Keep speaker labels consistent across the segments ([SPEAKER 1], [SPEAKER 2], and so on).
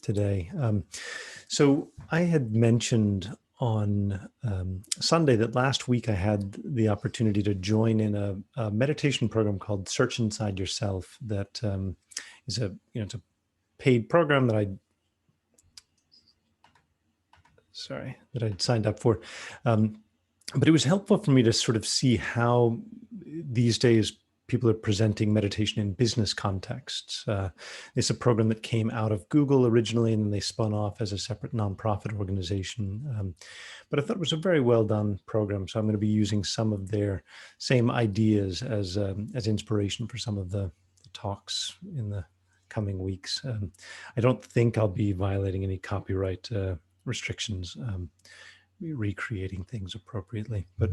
[SPEAKER 1] today. So I had mentioned on Sunday that last week I had the opportunity to join in a meditation program called Search Inside Yourself. That is it's a paid program that I'd signed up for. But it was helpful for me to sort of see how these days people are presenting meditation in business contexts. It's a program that came out of Google originally, and then they spun off as a separate nonprofit organization. But I thought it was a very well done program, so I'm going to be using some of their same ideas as inspiration for some of the talks in the coming weeks. I don't think I'll be violating any copyright restrictions. Recreating things appropriately. But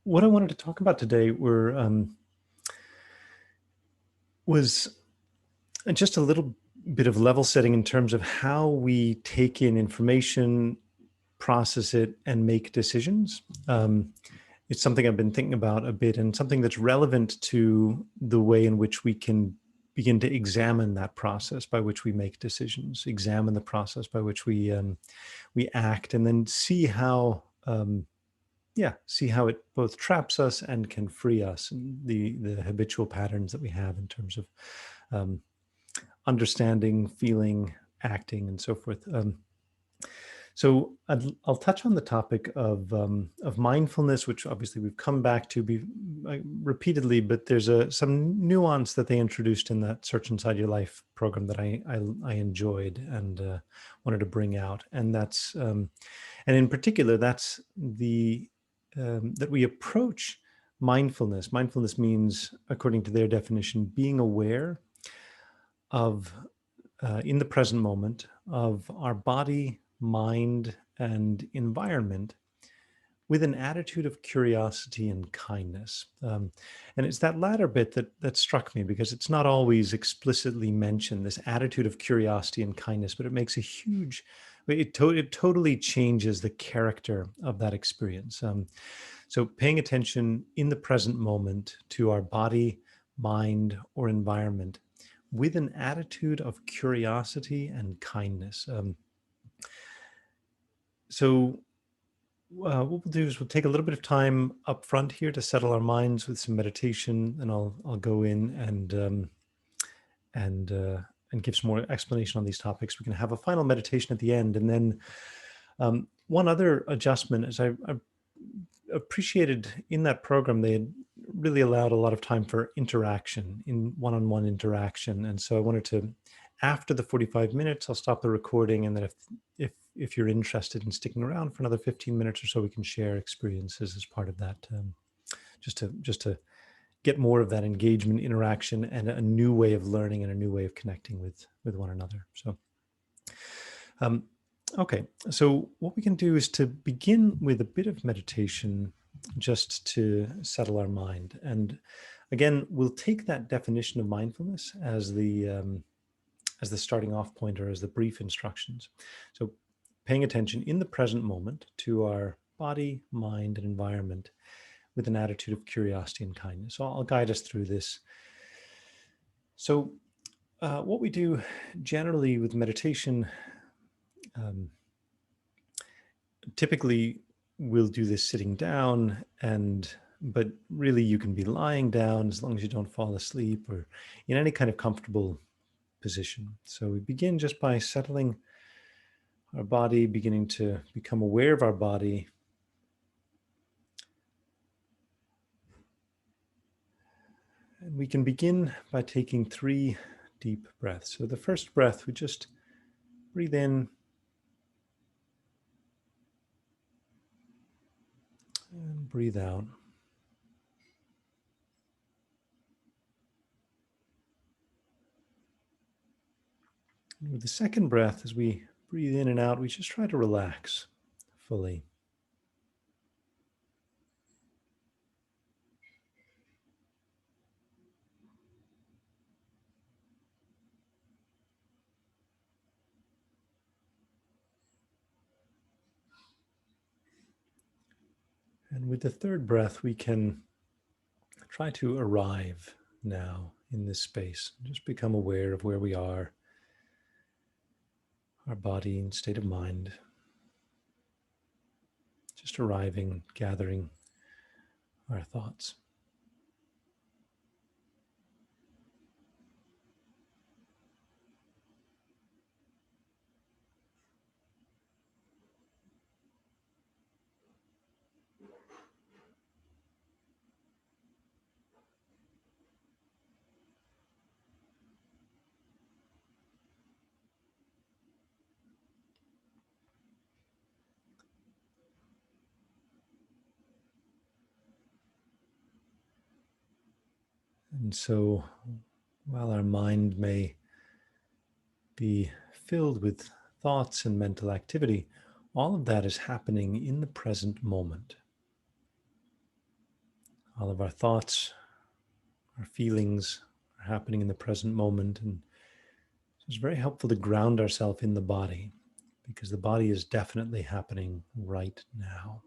[SPEAKER 1] what I wanted to talk about today was just a little bit of level setting in terms of how we take in information, process it, and make decisions. It's something I've been thinking about a bit, and something that's relevant to the way in which we can begin to examine that process by which we make decisions, examine the process by which we act, and then see how it both traps us and can free us, and the habitual patterns that we have in terms of understanding, feeling, acting, and so forth. So I'll touch on the topic of mindfulness, which obviously we've come back to repeatedly, but there's some nuance that they introduced in that Search Inside Your Life program that I enjoyed and wanted to bring out, and that's and in particular that's that we approach mindfulness. Mindfulness means, according to their definition, being aware of in the present moment of our body, mind, and environment with an attitude of curiosity and kindness. And it's that latter bit that struck me, because it's not always explicitly mentioned, this attitude of curiosity and kindness, but it makes a huge, it totally changes the character of that experience. So paying attention in the present moment to our body, mind, or environment with an attitude of curiosity and kindness. So what we'll do is we'll take a little bit of time up front here to settle our minds with some meditation, and I'll go in and give some more explanation on these topics. We can have a final meditation at the end, and then one other adjustment is I appreciated in that program they had really allowed a lot of time for interaction, in one-on-one interaction, and so I wanted to, after the 45 minutes, I'll stop the recording, and then if you're interested in sticking around for another 15 minutes or so, we can share experiences as part of that, just to get more of that engagement, interaction, and a new way of learning and a new way of connecting with one another. So, okay, so what we can do is to begin with a bit of meditation just to settle our mind. And again, we'll take that definition of mindfulness as the starting off point, or as the brief instructions. So paying attention in the present moment to our body, mind, and environment with an attitude of curiosity and kindness. So I'll guide us through this. So what we do generally with meditation, typically we'll do this sitting down, but really you can be lying down as long as you don't fall asleep, or in any kind of comfortable position. So we begin just by settling our body, beginning to become aware of our body. And we can begin by taking 3 deep breaths. So the first breath, we just breathe in and breathe out. And with the second breath, as we breathe in and out, we just try to relax fully. And with the third breath, we can try to arrive now in this space. Just become aware of where we are our body and state of mind, just arriving, gathering our thoughts. And so, while our mind may be filled with thoughts and mental activity, all of that is happening in the present moment. All of our thoughts, our feelings are happening in the present moment. And so it's very helpful to ground ourselves in the body, because the body is definitely happening right now.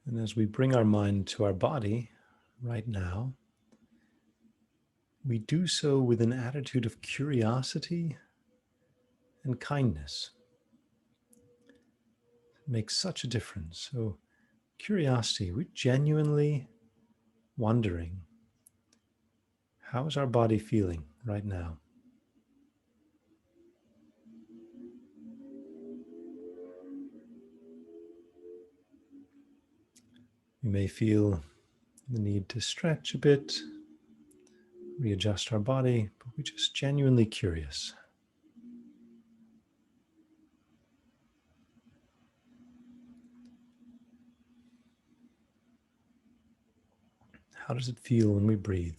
[SPEAKER 1] And as we bring our mind to our body right now, we do so with an attitude of curiosity and kindness. It makes such a difference. So, curiosity, we're genuinely wondering, how is our body feeling right now? We may feel the need to stretch a bit, readjust our body, but we're just genuinely curious. How does it feel when we breathe?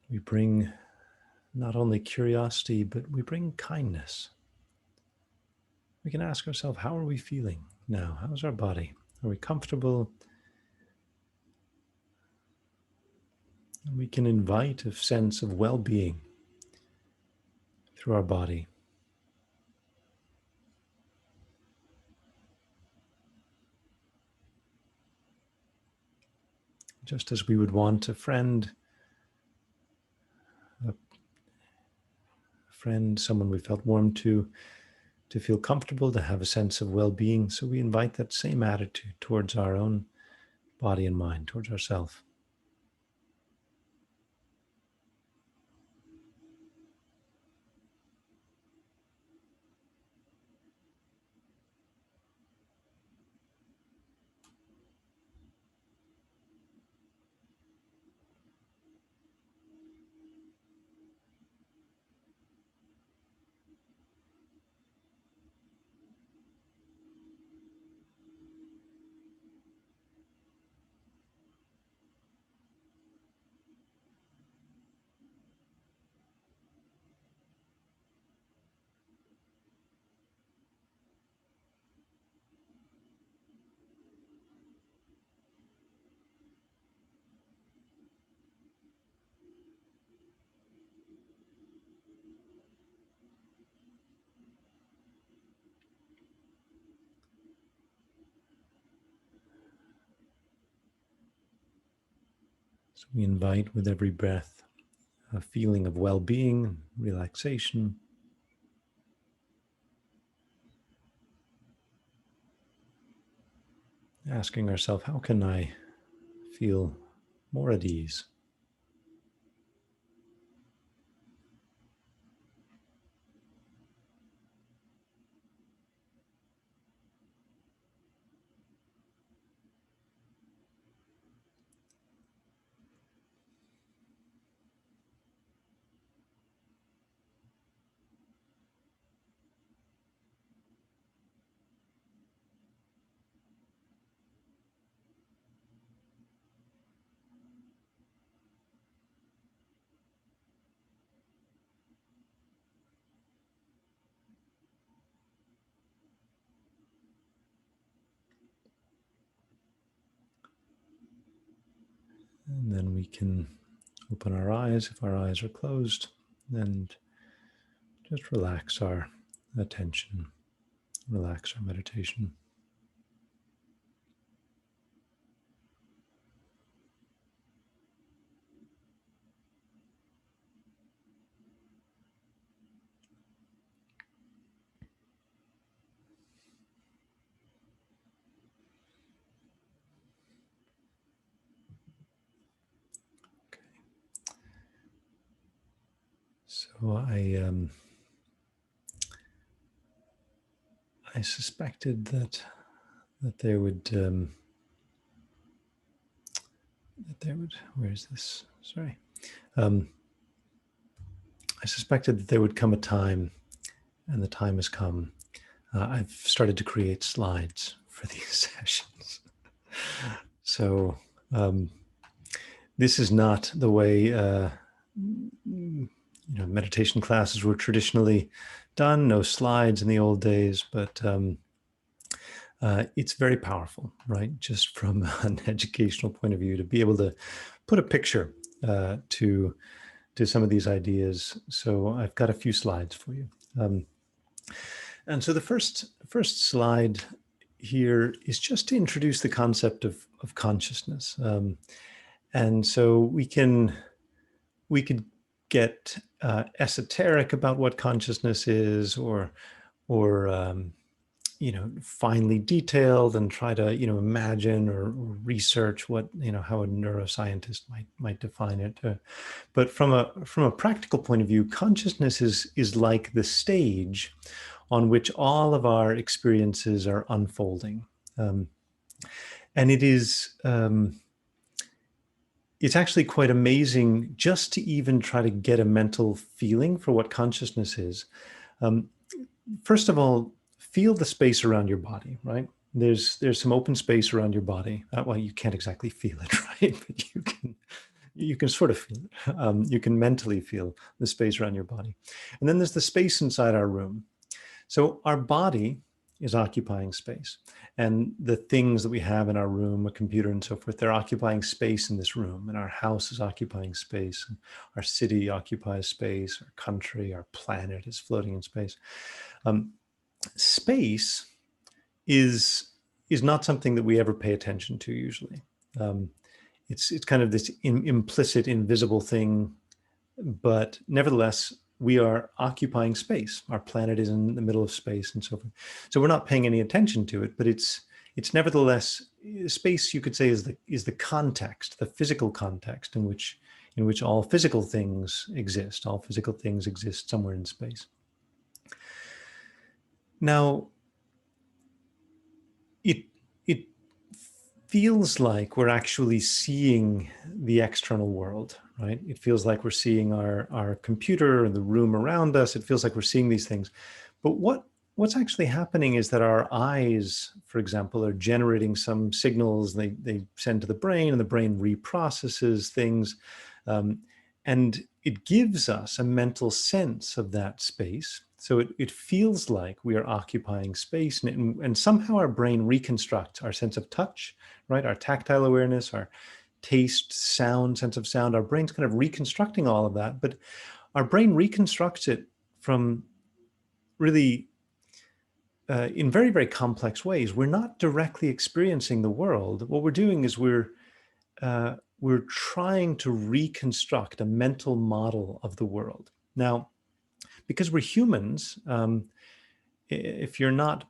[SPEAKER 1] We bring not only curiosity, but we bring kindness. We can ask ourselves, how are we feeling now? How's our body? Are we comfortable? And we can invite a sense of well-being through our body. Just as we would want a friend, someone we felt warm to feel comfortable, to have a sense of well-being. So we invite that same attitude towards our own body and mind, towards ourselves. So we invite with every breath a feeling of well-being, relaxation. Asking ourselves, how can I feel more at ease? And then we can open our eyes if our eyes are closed and just relax our attention, relax our meditation. So I suspected that they would where's this? Sorry. I suspected that there would come a time, and the time has come. I've started to create slides for these sessions. So this is not the way meditation classes were traditionally done. No slides in the old days, but it's very powerful, right? Just from an educational point of view, to be able to put a picture to some of these ideas. So I've got a few slides for you. And so the first slide here is just to introduce the concept of consciousness. And so we could get esoteric about what consciousness is, or finely detailed, and try to imagine or research what how a neuroscientist might define it. But from a practical point of view, consciousness is like the stage on which all of our experiences are unfolding, and it's actually quite amazing just to even try to get a mental feeling for what consciousness is. First of all, feel the space around your body, right? There's some open space around your body. Well, you can't exactly feel it, right? But you can sort of feel it. You can mentally feel the space around your body. And then there's the space inside our room. So our body is occupying space, and the things that we have in our room, a computer and so forth, they're occupying space in this room, and our house is occupying space, and our city occupies space, our country, our planet is floating in space. Space is not something that we ever pay attention to usually. It's kind of this implicit, invisible thing, but nevertheless, we are occupying space. Our planet is in the middle of space and so forth. So we're not paying any attention to it, but it's nevertheless, space, you could say, is the context, the physical context in which all physical things exist. All physical things exist somewhere in space. Now, it feels like we're actually seeing the external world, right? It feels like we're seeing our computer and the room around us. It feels like we're seeing these things. But what's actually happening is that our eyes, for example, are generating some signals they send to the brain, and the brain reprocesses things. And it gives us a mental sense of that space. So it feels like we are occupying space, and somehow our brain reconstructs our sense of touch, right? Our tactile awareness, our taste, sound, sense of sound. Our brain's kind of reconstructing all of that, but our brain reconstructs it from really in very, very complex ways. We're not directly experiencing the world. What we're doing is we're trying to reconstruct a mental model of the world. Now, because we're humans, if you're not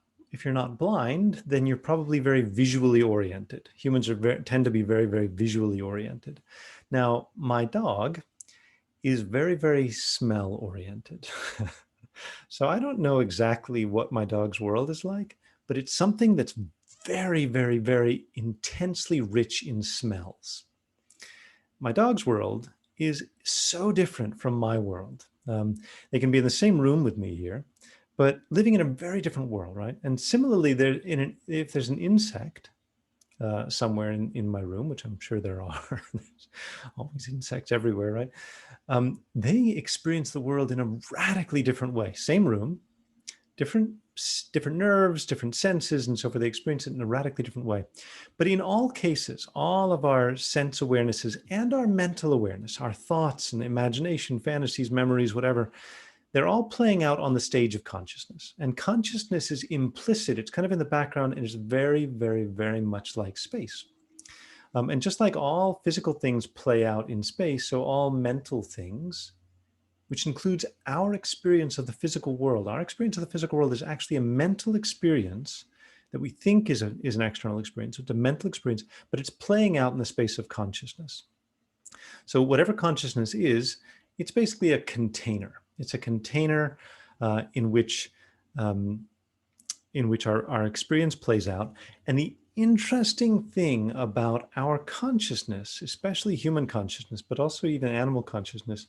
[SPEAKER 1] blind, then you're probably very visually oriented. Humans tend to be very, very visually oriented. Now, my dog is very, very smell oriented. So I don't know exactly what my dog's world is like, but it's something that's very, very, very intensely rich in smells. My dog's world is so different from my world. They can be in the same room with me here, but living in a very different world, right? And similarly, if there's an insect somewhere in my room, which I'm sure there are, there's always insects everywhere, right? They experience the world in a radically different way. Same room, different different nerves, different senses, and so forth. They experience it in a radically different way. But in all cases, all of our sense awarenesses and our mental awareness, our thoughts and imagination, fantasies, memories, whatever, they're all playing out on the stage of consciousness. And consciousness is implicit. It's kind of in the background and is very, very, very much like space. And just like all physical things play out in space, so all mental things, which includes our experience of the physical world. Our experience of the physical world is actually a mental experience that we think is an external experience. It's a mental experience, but it's playing out in the space of consciousness. So whatever consciousness is, it's basically a container. It's a container in which our experience plays out. And the interesting thing about our consciousness, especially human consciousness, but also even animal consciousness,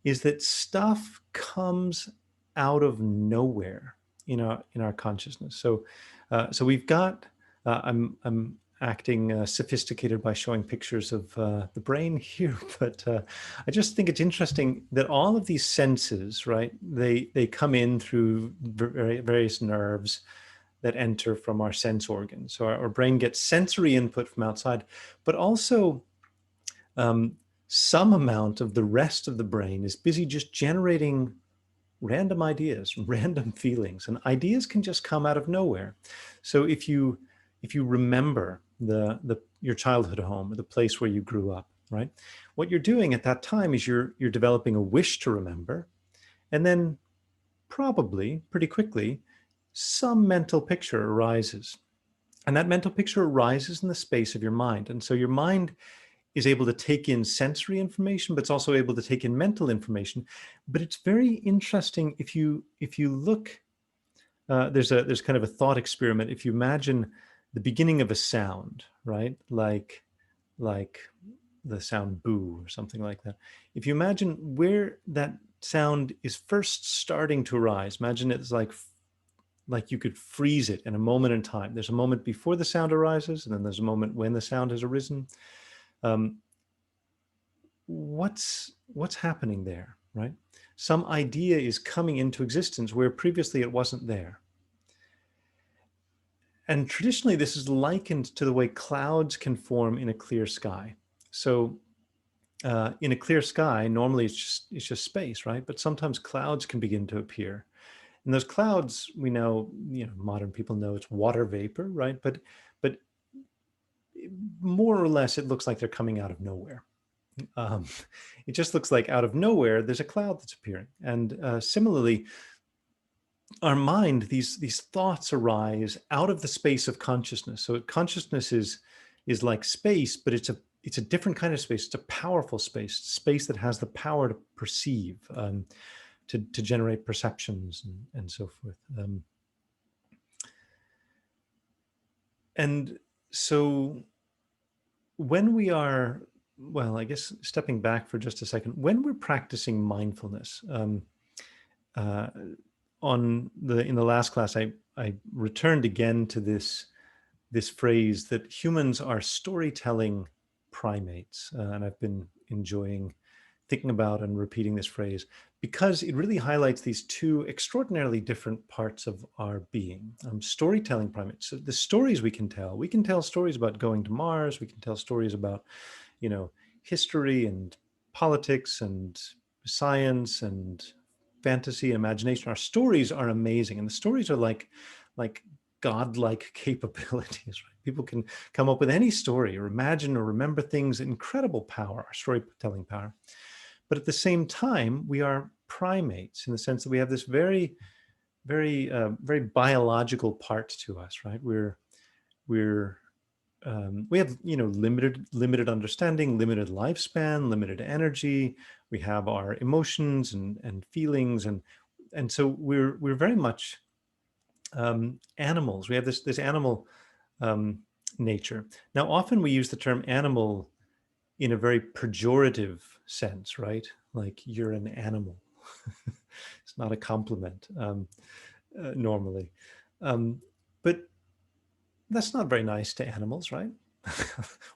[SPEAKER 1] is that stuff comes out of nowhere in our consciousness. So we've got. I'm acting sophisticated by showing pictures of the brain here, but I just think it's interesting that all of these senses, right? They come in through various nerves that enter from our sense organs. So our brain gets sensory input from outside, but also some amount of the rest of the brain is busy just generating random ideas, random feelings, and ideas can just come out of nowhere. So if you remember your childhood home or the place where you grew up, right? What you're doing at that time is you're developing a wish to remember, and then probably pretty quickly some mental picture arises. And that mental picture arises in the space of your mind. And so your mind is able to take in sensory information, but it's also able to take in mental information. But it's very interesting if you look, there's kind of a thought experiment. If you imagine the beginning of a sound, right? Like the sound boo or something like that. If you imagine where that sound is first starting to arise, imagine it's like you could freeze it in a moment in time. There's a moment before the sound arises, and then there's a moment when the sound has arisen. What's happening there, right? Some idea is coming into existence where previously it wasn't there. And traditionally, this is likened to the way clouds can form in a clear sky. So in a clear sky, normally it's just space, right? But sometimes clouds can begin to appear. And those clouds, we know, modern people know it's water vapor, right? But more or less, it looks like they're coming out of nowhere. It just looks like out of nowhere, there's a cloud that's appearing. And similarly, our mind, these thoughts arise out of the space of consciousness. So consciousness is like space, but it's a different kind of space. It's a powerful space that has the power to perceive, to generate perceptions and so forth. And so when we are, well, I guess stepping back for just a second, when we're practicing mindfulness, in the last class, I returned again to this phrase that humans are storytelling primates, and I've been enjoying thinking about and repeating this phrase because it really highlights these two extraordinarily different parts of our being. Storytelling primates. So the stories we can tell stories about going to Mars. We can tell stories about, history and politics and science and fantasy and imagination. Our stories are amazing, and the stories are like godlike capabilities. Right? People can come up with any story or imagine or remember things. Incredible power, our storytelling power. But at the same time, we are primates in the sense that we have this very, very, very biological part to us. Right? We have limited understanding, limited lifespan, limited energy. We have our emotions and feelings, and so we're very much animals. We have this animal nature. Now, often we use the term animal in a very pejorative sense, right? Like you're an animal. It's not a compliment normally, but that's not very nice to animals, right?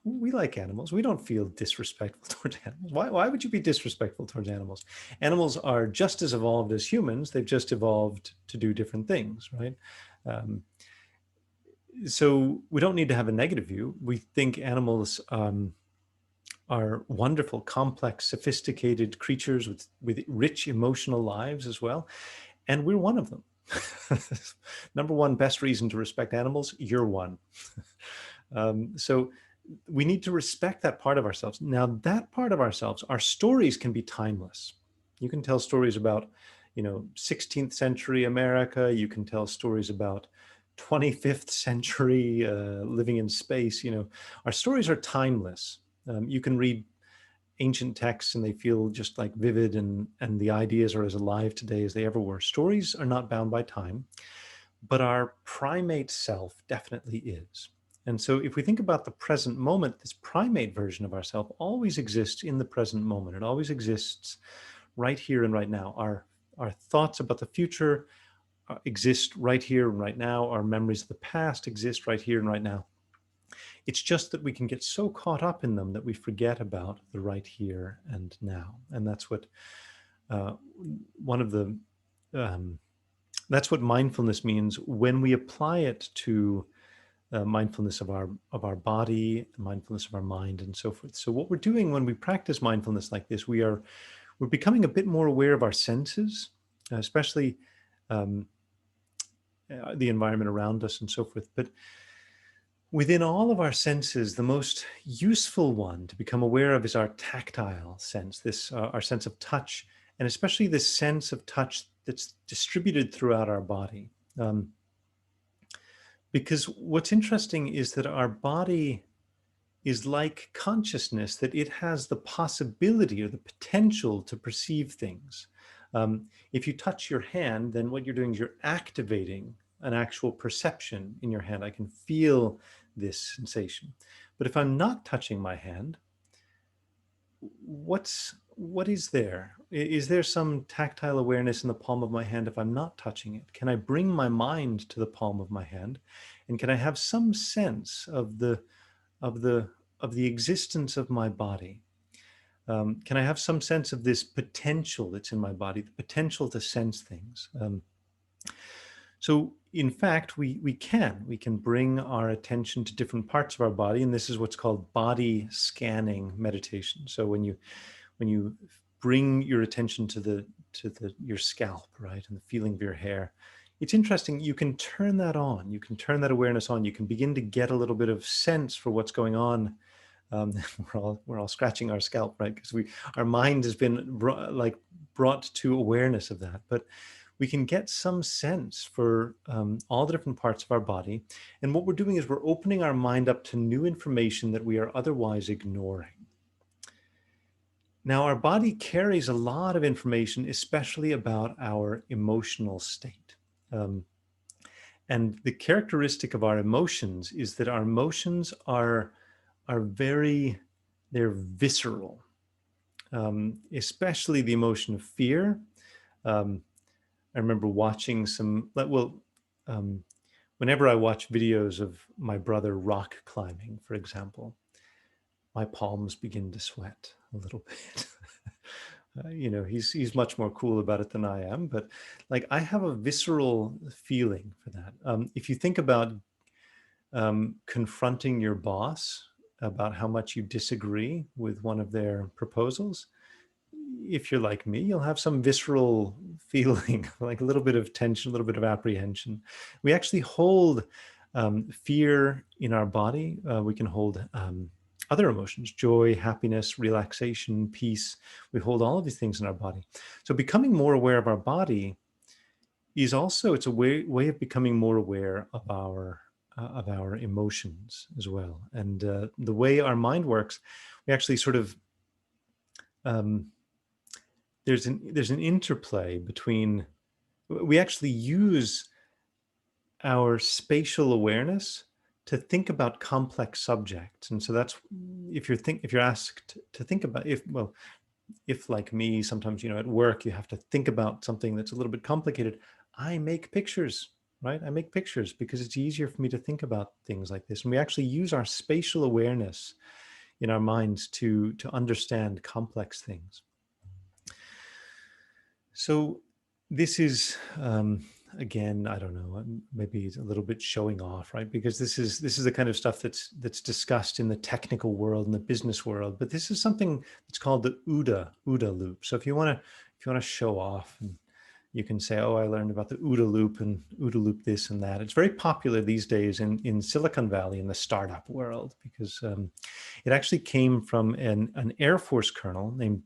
[SPEAKER 1] We like animals. We don't feel disrespectful towards animals. Why would you be disrespectful towards animals? Animals are just as evolved as humans. They've just evolved to do different things, right? Um, so we don't need to have a negative view. We think animals are wonderful, complex, sophisticated creatures with rich emotional lives as well. And we're one of them. Number one best reason to respect animals, you're one. So we need to respect that part of ourselves. Now, that part of ourselves, our stories can be timeless. You can tell stories about, 16th century America. You can tell stories about 25th century living in space. Our stories are timeless. You can read ancient texts and they feel just like vivid, and the ideas are as alive today as they ever were. Stories are not bound by time, but our primate self definitely is. And so if we think about the present moment, this primate version of ourself always exists in the present moment. It always exists right here and right now. Our thoughts about the future exist right here and right now. Our memories of the past exist right here and right now. It's just that we can get so caught up in them that we forget about the right here and now. And that's what uh, one of the that's what mindfulness means when we apply it to mindfulness of our body, mindfulness of our mind, and so forth. So what we're doing when we practice mindfulness like this, we're becoming a bit more aware of our senses, especially um, the environment around us and so forth. But within all of our senses, the most useful one to become aware of is our tactile sense, this our sense of touch, and especially this sense of touch that's distributed throughout our body. Because what's interesting is that our body is like consciousness, that it has the possibility or the potential to perceive things. If you touch your hand, then what you're doing is you're activating an actual perception in your hand. I can feel this sensation. But if I'm not touching my hand, what is there? Is there some tactile awareness in the palm of my hand if I'm not touching it? Can I bring my mind to the palm of my hand? And can I have some sense of the existence of my body? Can I have some sense of this potential that's in my body, the potential to sense things? So in fact, we can bring our attention to different parts of our body, and this is what's called body scanning meditation. So when you bring your attention to your scalp, right, and the feeling of your hair, it's interesting. You can turn that on. You can turn that awareness on. You can begin to get a little bit of sense for what's going on. We're all scratching our scalp, right? Because our mind has been brought to awareness of that, but we can get some sense for all the different parts of our body. And what we're doing is we're opening our mind up to new information that we are otherwise ignoring. Now, our body carries a lot of information, especially about our emotional state. And the characteristic of our emotions is that our emotions are they're visceral, especially the emotion of fear. I remember watching whenever I watch videos of my brother rock climbing, for example, my palms begin to sweat a little bit. He's much more cool about it than I am, but like I have a visceral feeling for that. If you think about confronting your boss about how much you disagree with one of their proposals, if you're like me, you'll have some visceral feeling, like a little bit of tension, a little bit of apprehension. We actually hold fear in our body. We can hold other emotions, joy, happiness, relaxation, peace. We hold all of these things in our body. So becoming more aware of our body is also, it's a way of becoming more aware of our emotions as well. And the way our mind works, we actually sort of there's an interplay between, we actually use our spatial awareness to think about complex subjects. And so that's, if you're asked to think about, if like me, sometimes, at work, you have to think about something that's a little bit complicated, I make pictures, right? I make pictures because it's easier for me to think about things like this. And we actually use our spatial awareness in our minds to understand complex things. So this is, again, I don't know, maybe it's a little bit showing off, right? Because this is the kind of stuff that's discussed in the technical world and the business world. But this is something that's called the OODA loop. So if you want to show off, and you can say, oh, I learned about the OODA loop and OODA loop this and that. It's very popular these days in Silicon Valley, in the startup world, because it actually came from an Air Force colonel named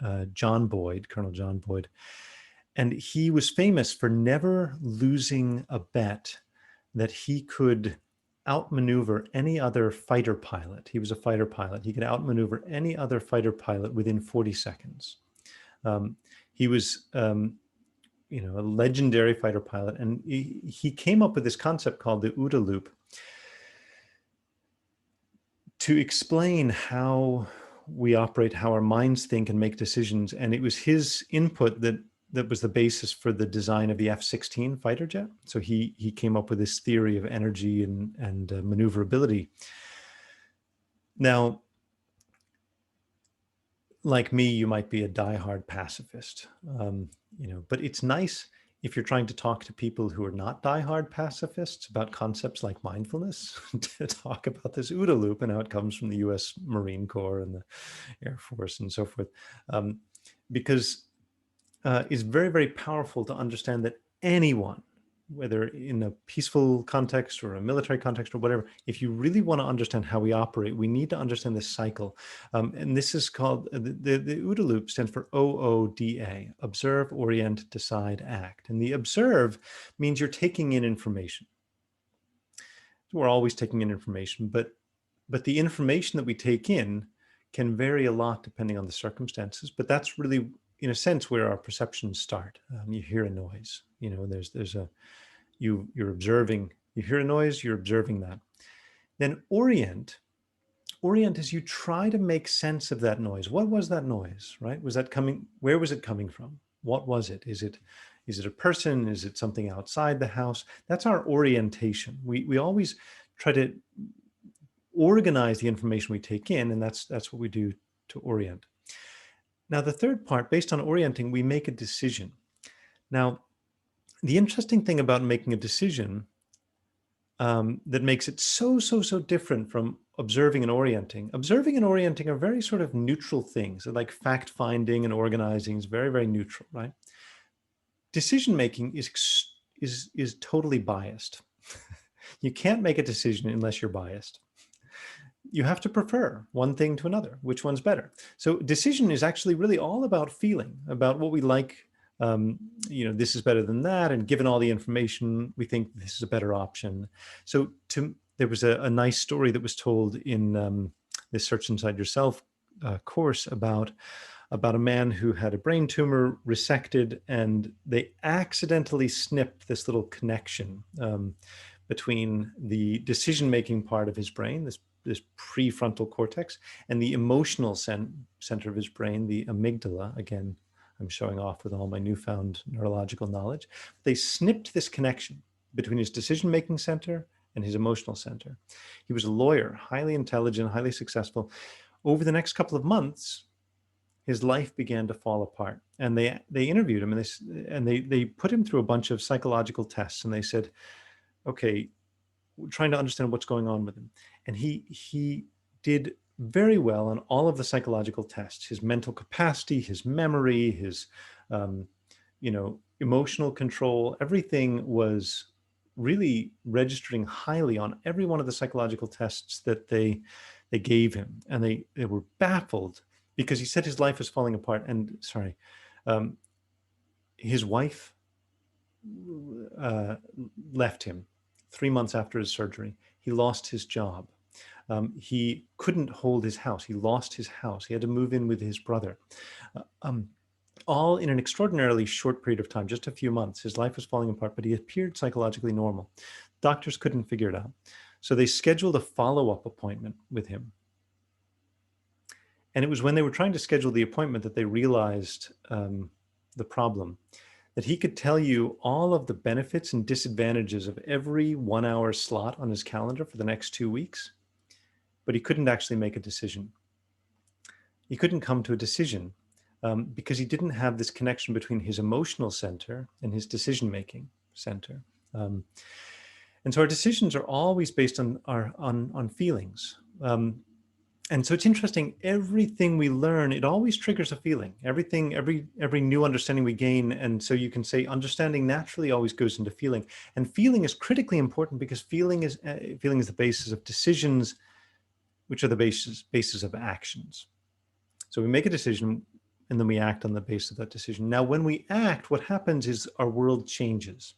[SPEAKER 1] Colonel John Boyd. And he was famous for never losing a bet that he could outmaneuver any other fighter pilot. He was a fighter pilot. He could outmaneuver any other fighter pilot within 40 seconds. He was, a legendary fighter pilot. And he came up with this concept called the OODA loop to explain how we operate, how our minds think and make decisions. And it was his input that was the basis for the design of the F-16 fighter jet. So he came up with this theory of energy and maneuverability. Now, like me, you might be a diehard pacifist, but it's nice if you're trying to talk to people who are not diehard pacifists about concepts like mindfulness, to talk about this OODA loop and how it comes from the US Marine Corps and the Air Force and so forth. Because it's very, very powerful to understand that anyone, whether in a peaceful context or a military context or whatever, if you really want to understand how we operate, we need to understand this cycle. And this is called, the OODA loop stands for OODA, observe, orient, decide, act. And the observe means you're taking in information. We're always taking in information, but the information that we take in can vary a lot depending on the circumstances. But that's really, in a sense, where our perceptions start. You hear a noise, you're observing, you hear a noise, you're observing that. Then orient is you try to make sense of that noise. What was that noise, right? Was that coming, where was it coming from? What was it? Is it a person? Is it something outside the house? That's our orientation. We always try to organize the information we take in, and that's what we do to orient. Now, the third part, based on orienting, we make a decision. Now, the interesting thing about making a decision that makes it so different from observing and orienting. Observing and orienting are very sort of neutral things. They're like fact-finding and organizing is very, very neutral, right? Decision-making is totally biased. You can't make a decision unless you're biased. You have to prefer one thing to another. Which one's better? So decision is actually really all about feeling, about what we like. This is better than that. And given all the information, we think this is a better option. So there was a nice story that was told in this Search Inside Yourself course about a man who had a brain tumor resected, and they accidentally snipped this little connection between the decision-making part of his brain, this prefrontal cortex, and the emotional center of his brain, the amygdala. Again, I'm showing off with all my newfound neurological knowledge. They snipped this connection between his decision-making center and his emotional center. He was a lawyer, highly intelligent, highly successful. Over the next couple of months, his life began to fall apart. And they interviewed him, and they put him through a bunch of psychological tests, and they said, okay, we're trying to understand what's going on with him. And he did very well on all of the psychological tests: his mental capacity, his memory, his emotional control. Everything was really registering highly on every one of the psychological tests that they gave him. And they were baffled because he said his life was falling apart. And his wife left him 3 months after his surgery. He lost his job. He couldn't hold his house. He lost his house. He had to move in with his brother. All in an extraordinarily short period of time, just a few months. His life was falling apart, but he appeared psychologically normal. Doctors couldn't figure it out. So they scheduled a follow-up appointment with him. And it was when they were trying to schedule the appointment that they realized the problem. that he could tell you all of the benefits and disadvantages of every 1 hour slot on his calendar for the next 2 weeks, but he couldn't actually make a decision. He couldn't come to a decision because he didn't have this connection between his emotional center and his decision-making center. And so our decisions are always based on feelings. And so it's interesting, everything we learn, it always triggers a feeling. Every new understanding we gain. And so you can say understanding naturally always goes into feeling. And feeling is critically important because feeling is the basis of decisions, which are the basis of actions. So we make a decision and then we act on the basis of that decision. Now, when we act, what happens is our world changes.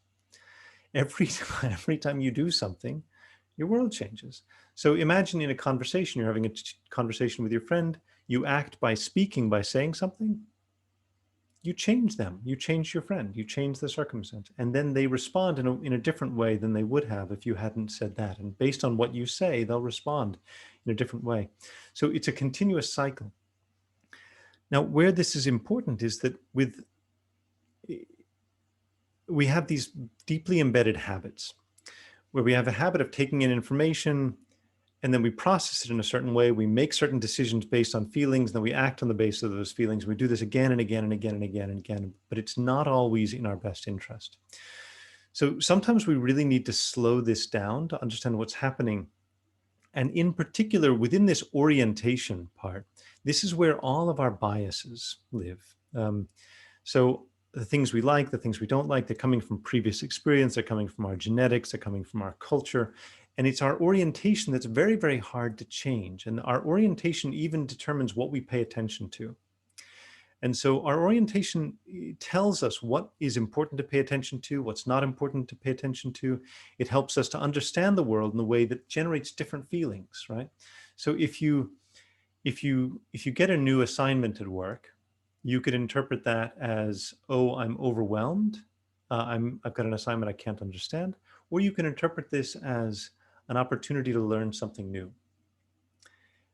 [SPEAKER 1] Every time you do something, your world changes. So imagine in a conversation, you're having a conversation with your friend, you act by speaking, by saying something, you change them, you change your friend, you change the circumstance, and then they respond in a different way than they would have if you hadn't said that. And based on what you say, they'll respond in a different way. So it's a continuous cycle. Now, where this is important is that we have these deeply embedded habits where we have a habit of taking in information and then we process it in a certain way. We make certain decisions based on feelings, and then we act on the basis of those feelings. We do this again and again and again and again and again, but it's not always in our best interest. So sometimes we really need to slow this down to understand what's happening. And in particular, within this orientation part, this is where all of our biases live. So the things we like, the things we don't like, they're coming from previous experience, they're coming from our genetics, they're coming from our culture. And it's our orientation that's very, very hard to change. And our orientation even determines what we pay attention to. And so our orientation tells us what is important to pay attention to, what's not important to pay attention to. It helps us to understand the world in a way that generates different feelings, right? So if you get a new assignment at work, you could interpret that as, oh, I'm overwhelmed. I've got an assignment I can't understand. Or you can interpret this as an opportunity to learn something new.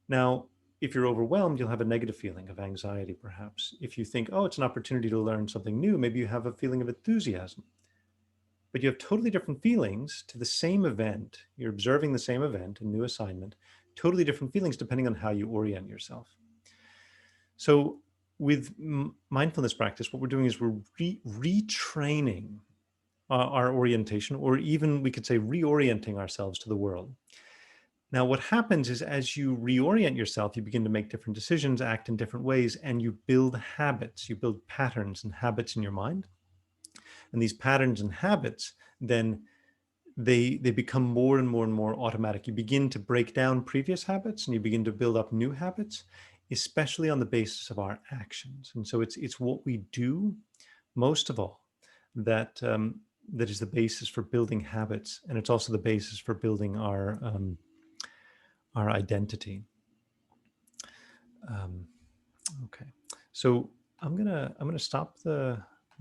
[SPEAKER 1] Now, if you're overwhelmed, you'll have a negative feeling of anxiety, perhaps. If you think, oh, it's an opportunity to learn something new, maybe you have a feeling of enthusiasm. But you have totally different feelings to the same event. You're observing the same event, a new assignment, totally different feelings depending on how you orient yourself. So with mindfulness practice, what we're doing is we're retraining our orientation, or even we could say reorienting ourselves to the world. Now, what happens is as you reorient yourself, you begin to make different decisions, act in different ways, and you build habits, you build patterns and habits in your mind. And these patterns and habits, then they become more and more and more automatic. You begin to break down previous habits and you begin to build up new habits, especially on the basis of our actions. And so it's what we do most of all that that is the basis for building habits, and it's also the basis for building our identity. Okay, so I'm gonna stop the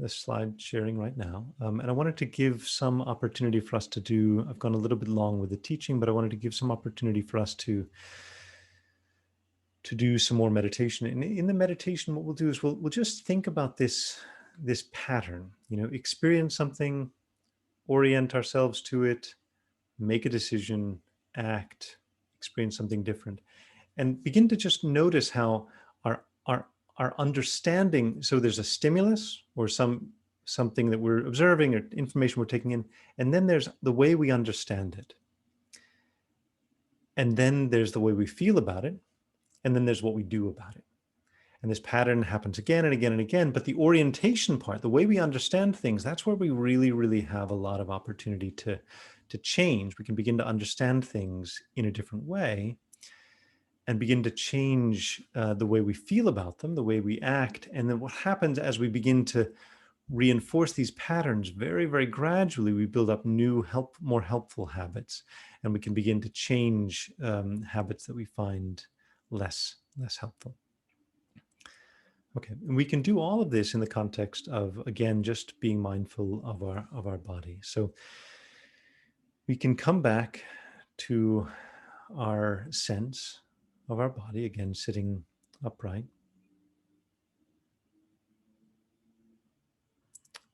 [SPEAKER 1] slide sharing right now, and I wanted to give some opportunity for us to do. I've gone a little bit long with the teaching, but I wanted to give some opportunity for us to do some more meditation. And in the meditation, what we'll do is we'll just think about this pattern. You know, experience something, orient ourselves to it, make a decision, act, experience something different, and begin to just notice how our understanding. So there's a stimulus or something that we're observing or information we're taking in, and then there's the way we understand it, and then there's the way we feel about it, and then there's what we do about it. And this pattern happens again and again and again. But the orientation part, the way we understand things, that's where we really, really have a lot of opportunity to change. We can begin to understand things in a different way and begin to change the way we feel about them, the way we act. And then what happens as we begin to reinforce these patterns very, very gradually, we build up new, more helpful habits, and we can begin to change habits that we find less helpful. Okay, and we can do all of this in the context of, again, just being mindful of our body. So we can come back to our sense of our body, again, sitting upright.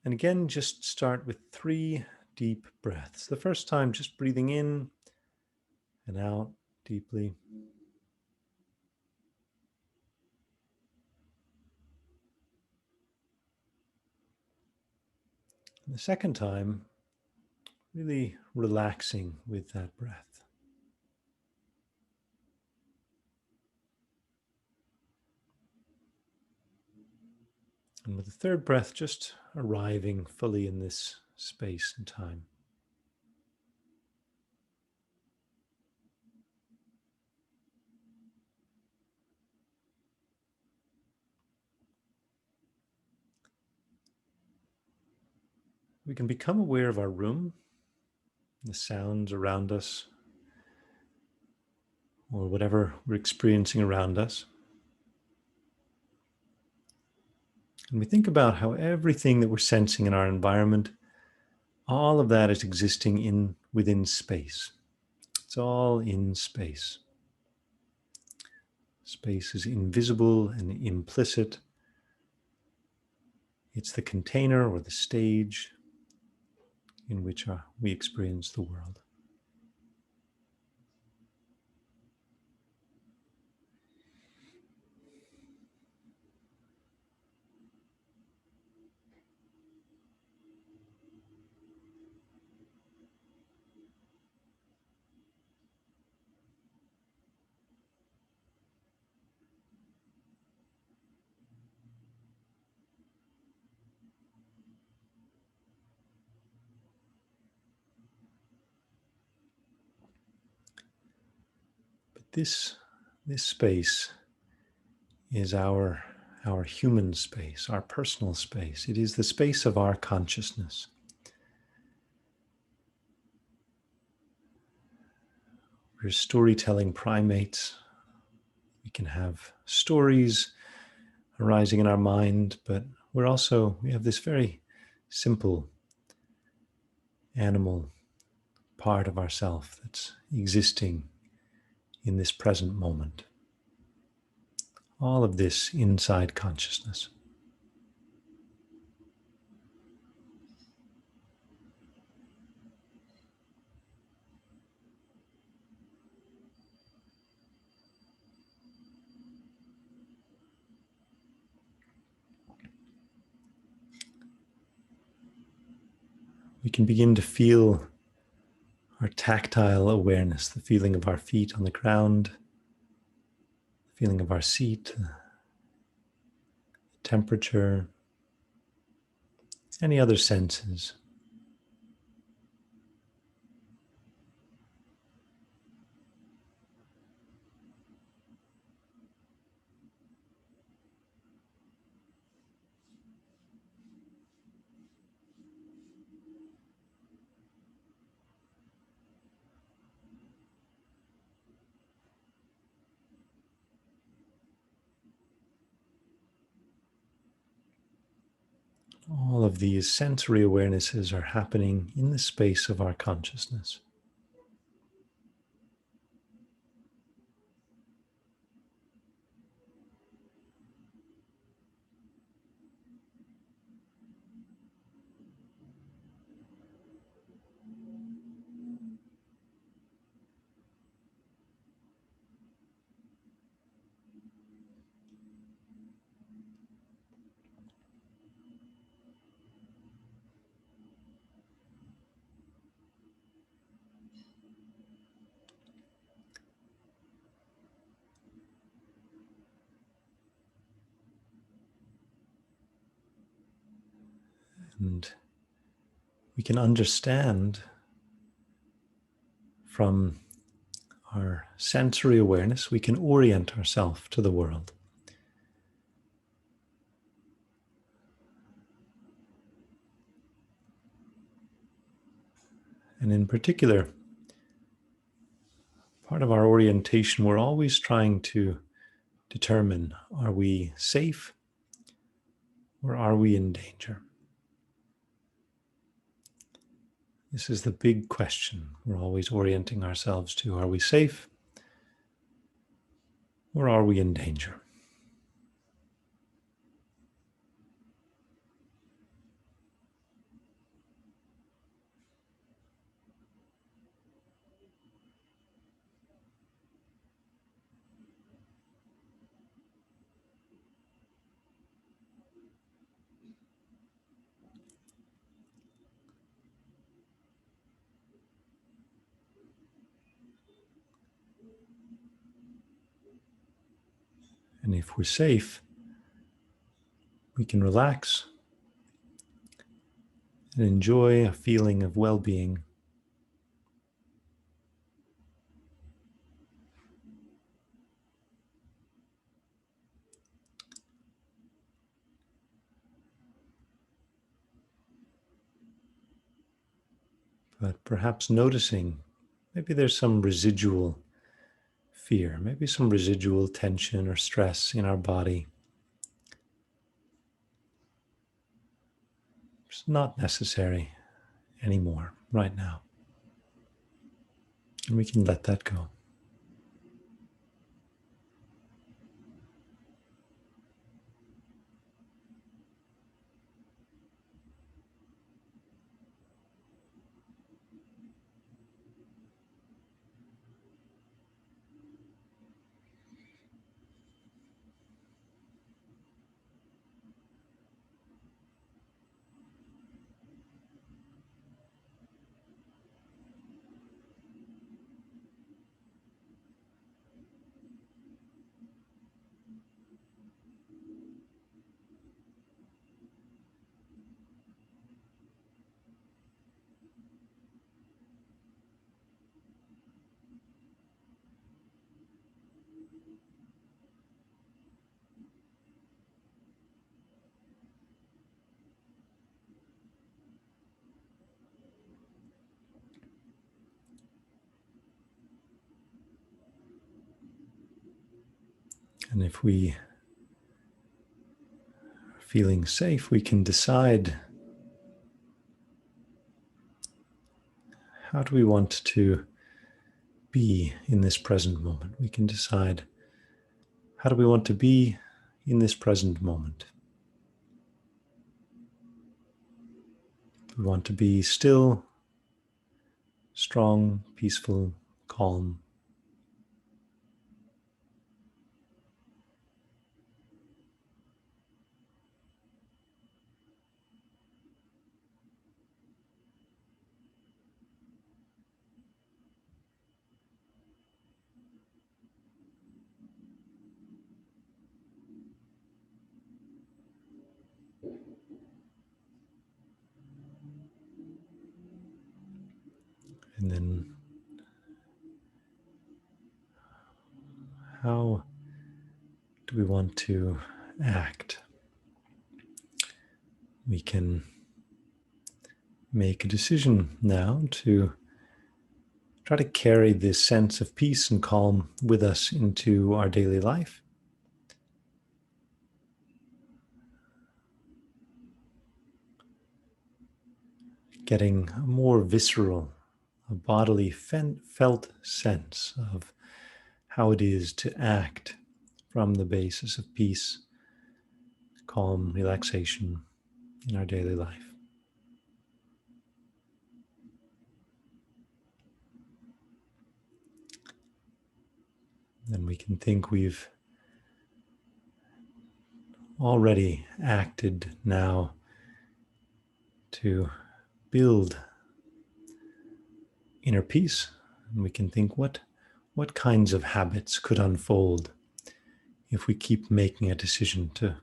[SPEAKER 1] And again, just start with 3 deep breaths. The first time, just breathing in and out deeply. And the second time, really relaxing with that breath. And with the third breath, just arriving fully in this space and time. We can become aware of our room, the sounds around us, or whatever we're experiencing around us. And we think about how everything that we're sensing in our environment, all of that is existing within space. It's all in space. Space is invisible and implicit. It's the container or the stage in which we experience the world. But this space is our human space, our personal space. It is the space of our consciousness. We're storytelling primates. We can have stories arising in our mind, but we have this very simple animal part of ourself that's existing in this present moment. All of this inside consciousness. We can begin to feel our tactile awareness, the feeling of our feet on the ground, the feeling of our seat, the temperature, any other senses. All of these sensory awarenesses are happening in the space of our consciousness. And we can understand from our sensory awareness, we can orient ourselves to the world. And in particular, part of our orientation, we're always trying to determine, are we safe or are we in danger? This is the big question we're always orienting ourselves to. Are we safe or are we in danger? And if we're safe, we can relax and enjoy a feeling of well-being. But perhaps noticing maybe there's some residual fear, maybe some residual tension or stress in our body. It's not necessary anymore right now. And we can let that go. And if we are feeling safe, we can decide, how do we want to be in this present moment? We can decide, how do we want to be in this present moment? We want to be still, strong, peaceful, calm. And then how do we want to act? We can make a decision now to try to carry this sense of peace and calm with us into our daily life. Getting a more visceral, a bodily felt sense of how it is to act from the basis of peace, calm, relaxation in our daily life. Then we can think we've already acted now to build inner peace, and we can think what kinds of habits could unfold if we keep making a decision to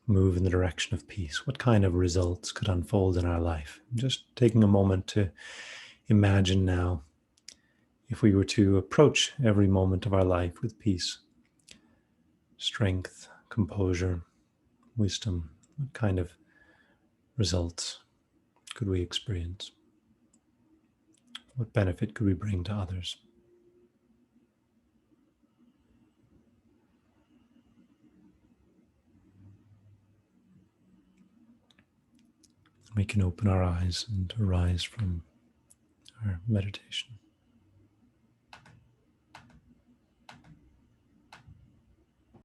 [SPEAKER 1] move in the direction of peace. What kind of results could unfold in our life? Just taking a moment to imagine now, if we were to approach every moment of our life with peace, strength, composure, wisdom, what kind of results could we experience? What benefit could we bring to others? We can open our eyes and arise from our meditation.